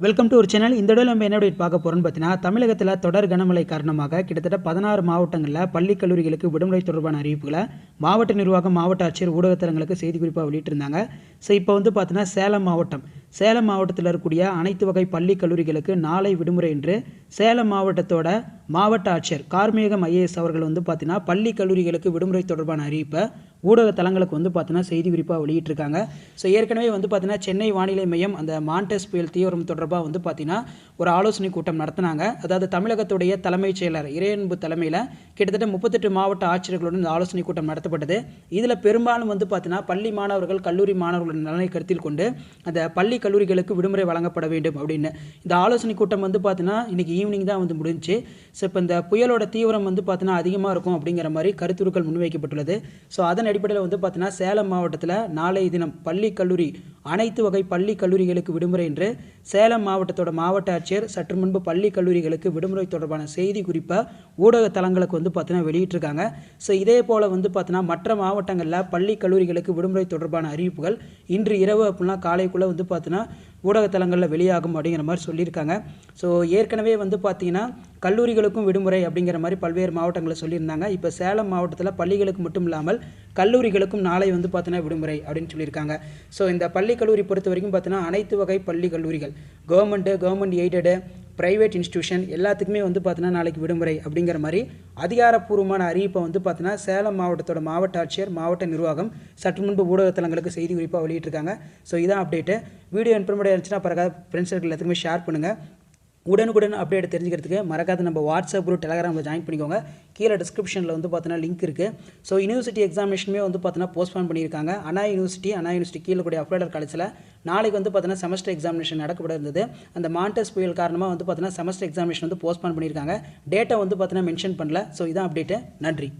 Welcome to ஒரு channel. இந்த தடவை நம்ம என்ன அப்டேட் பார்க்க போகிறோம்னு பார்த்தீங்கன்னா, தமிழகத்தில் தொடர் கனமழை காரணமாக கிட்டத்தட்ட 16 மாவட்டங்களில் பள்ளி கல்லூரிகளுக்கு விடுமுறை தொடர்பான அறிவிப்புகளை மாவட்ட நிர்வாகம், மாவட்ட ஆட்சியர் ஊடகத்தலங்களுக்கு செய்தி குறிப்பாக வெளியிட்டிருந்தாங்க. ஸோ இப்போ வந்து பார்த்தீங்கன்னா சேலம் மாவட்டத்தில் இருக்கக்கூடிய அனைத்து வகை பள்ளி கல்லூரிகளுக்கு நாளை விடுமுறை என்று சேலம் மாவட்டத்தோட மாவட்ட ஆட்சியர் கார்மேகம் ஐஏஎஸ் அவர்கள் வந்து பார்த்தீங்கன்னா பள்ளி கல்லூரிகளுக்கு விடுமுறை தொடர்பான அறிவிப்பை ஊடக தளங்களுக்கு வந்து பார்த்தீங்கன்னா செய்தி குறிப்பாக வெளியிட்டிருக்காங்க. ஸோ ஏற்கனவே வந்து பார்த்தீங்கன்னா சென்னை வானிலை மையம் அந்த மான்டெஸ் புயல் தீவிரம் தொடர்பாக வந்து பார்த்தீங்கன்னா ஒரு ஆலோசனை கூட்டம் நடத்தினாங்க. அதாவது தமிழகத்துடைய தலைமைச் செயலர் இறையன்பு தலைமையில் கிட்டத்தட்ட 38 மாவட்ட ஆட்சியர்களுடன் இந்த ஆலோசனை கூட்டம் நடத்தப்பட்டது. இதில் பெரும்பாலும் வந்து பார்த்தீங்கன்னா பள்ளி மாணவர்கள், கல்லூரி மாணவர்களின் நலனை கருத்தில் கொண்டு அந்த பள்ளி கல்லூரிகளுக்கு விடுமுறை வழங்கப்பட வேண்டும் அப்படின்னு இந்த ஆலோசனை கூட்டம் வந்து பார்த்தீங்கன்னா இன்னைக்கு ஈவினிங் தான் வந்து முடிஞ்சு. ஸோ இப்போ இந்த புயலோட தீவிரம் வந்து பார்த்தீங்கன்னா அதிகமாக இருக்கும் அப்படிங்கிற மாதிரி கருத்துருக்கள் முன்வைக்கப்பட்டுள்ளது. ஸோ அதன் அடிப்படையில் வந்து பார்த்தீங்கன்னா சேலம் மாவட்டத்தில் நாளைய தினம் பள்ளி கல்லூரி அனைத்து வகை பள்ளி கல்லூரிகளுக்கு விடுமுறை என்று சேலம் மாவட்டத்தோட மாவட்ட ஆட்சியர் சற்று முன்பு பள்ளி கல்லூரிகளுக்கு விடுமுறை தொடர்பான செய்தி குறிப்பாக ஊடக தளங்களுக்கு வந்து பார்த்தீங்கன்னா வெளியிட்டிருக்காங்க. ஸோ இதே போல் வந்து பார்த்தீங்கன்னா மற்ற மாவட்டங்களில் பள்ளி கல்லூரிகளுக்கு விடுமுறை தொடர்பான அறிவிப்புகள் இன்று இரவு அப்படின்னா காலைக்குள்ளே வந்து பார்த்தீங்கன்னா ஊடகத்தலங்களில் வெளியாகும் அப்படிங்கிற மாதிரி சொல்லியிருக்காங்க. ஸோ ஏற்கனவே வந்து பார்த்தீங்கன்னா கல்லூரிகளுக்கும் விடுமுறை அப்படிங்கிற மாதிரி பல்வேறு மாவட்டங்களில் சொல்லியிருந்தாங்க. இப்போ சேலம் மாவட்டத்தில் பள்ளிகளுக்கு மட்டும் இல்லாமல் கல்லூரிகளுக்கும் நாளை வந்து பார்த்தீங்கன்னா விடுமுறை அப்படின்னு சொல்லியிருக்காங்க. ஸோ இந்த பள்ளி கல்லூரி பொறுத்த வரைக்கும் பார்த்தீங்கன்னா அனைத்து வகை பள்ளி கல்லூரிகள் கவர்மெண்ட் எய்டடு, ப்ரைவேட் இன்ஸ்டியூஷன் எல்லாத்துக்குமே வந்து பார்த்தீங்கன்னா நாளைக்கு விடுமுறை அப்படிங்கிற மாதிரி அதிகாரப்பூர்வமான அறிவிப்பை வந்து பார்த்தீங்கன்னா சேலம் மாவட்டத்தோட மாவட்ட ஆட்சியர், மாவட்ட நிர்வாகம் சற்று முன்பு ஊடகத்தலங்களுக்கு செய்தி குறிப்பாக வெளியிட்டிருக்காங்க. ஸோ இதான் அப்டேட்டு. வீடியோ இன்ஃபர்மேட்டிவ் இருந்துச்சுன்னா பிறகு ஃப்ரெண்ட்ஸ் எல்லாத்துக்குமே ஷேர் பண்ணுங்கள். உடனுக்குடன் அப்டேட் தெரிஞ்சுக்கிறதுக்கு மறக்காத நம்ம வாட்ஸ்அப் குரூப், டெலகிராமில் ஜாயின் பண்ணிக்கோங்க. கீழே டிஸ்கிரிப்ஷனில் வந்து பார்த்தீங்கன்னா லிங்க் இருக்குது. ஸோ யூனிவர்சிட்டி எக்ஸாமினேஷனுமே வந்து பார்த்தீங்கன்னா போஸ்ட்பான் பண்ணியிருக்காங்க. அண்ணா யூனிவர்சிட்டி கீழே கூடிய அப்ளைடர் காலேஜில் நாளைக்கு வந்து பார்த்தீங்கன்னா செமஸ்டர் எக்ஸாமினேஷன் நடக்கப்பட இருந்தது. அந்த மான்டெஸ் புயல் காரணமாக வந்து பார்த்தீங்கன்னா செமஸ்டர் எக்ஸாமினேஷன் வந்து போஸ்ட்பான் பண்ணியிருக்காங்க. டேட்டா வந்து பார்த்தீங்கன்னா மென்ஷன் பண்ணல. ஸோ இதான் அப்டேட்டு. நன்றி.